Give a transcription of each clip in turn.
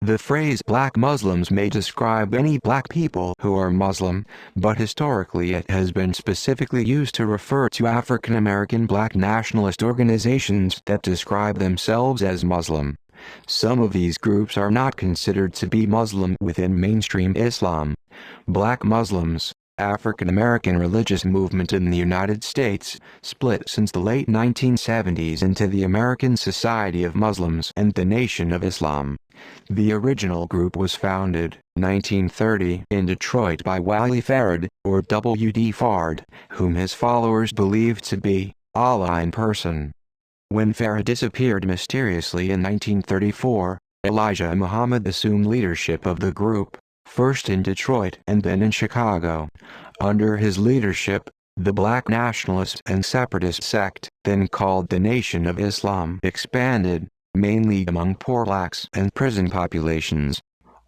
The phrase black Muslims may describe any black people who are Muslim, but historically it has been specifically used to refer to African American black nationalist organizations that describe themselves as Muslim. Some of these groups are not considered to be Muslim within mainstream Islam. Black Muslims, African American religious movement in the United States, split since the late 1970s into the American Society of Muslims and the Nation of Islam. The original group was founded, 1930, in Detroit by Wally Farad, or W.D. Fard, whom his followers believed to be Allah in person. When Farad disappeared mysteriously in 1934, Elijah Muhammad assumed leadership of the group, first in Detroit and then in Chicago. Under his leadership, the black nationalist and separatist sect, then called the Nation of Islam, expanded, mainly among poor blacks and prison populations.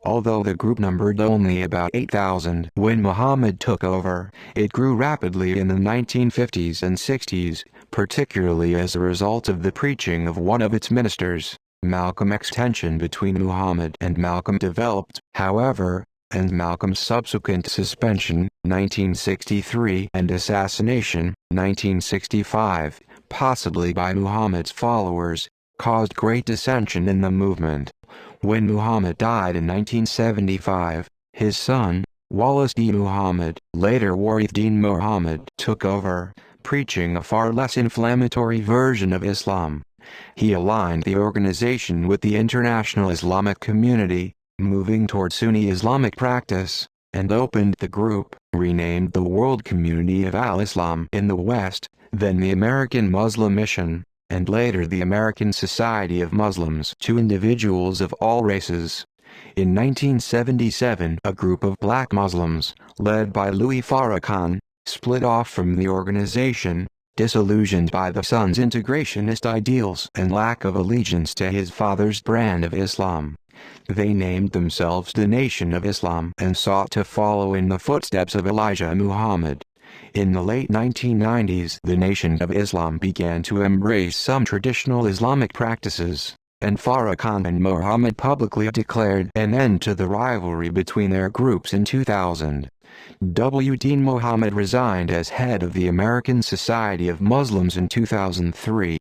Although the group numbered only about 8,000 when Muhammad took over, it grew rapidly in the 1950s and 60s, particularly as a result of the preaching of one of its ministers, Malcolm X. Tension between Muhammad and Malcolm developed, however, and Malcolm's subsequent suspension, 1963, and assassination, 1965, possibly by Muhammad's followers, caused great dissension in the movement. When Muhammad died in 1975, his son, Wallace D. Muhammad, later Warith-Din Muhammad, took over, preaching a far less inflammatory version of Islam. He aligned the organization with the international Islamic community, moving toward Sunni Islamic practice, and opened the group, renamed the World Community of Al-Islam in the West, then the American Muslim Mission, and later the American Society of Muslims, to individuals of all races. In 1977, a group of black Muslims, led by Louis Farrakhan, split off from the organization, disillusioned by the son's integrationist ideals and lack of allegiance to his father's brand of Islam. They named themselves the Nation of Islam and sought to follow in the footsteps of Elijah Muhammad. In the late 1990s, the Nation of Islam began to embrace some traditional Islamic practices, and Farrakhan and Muhammad publicly declared an end to the rivalry between their groups in 2000. W.D. Muhammad resigned as head of the American Society of Muslims in 2003.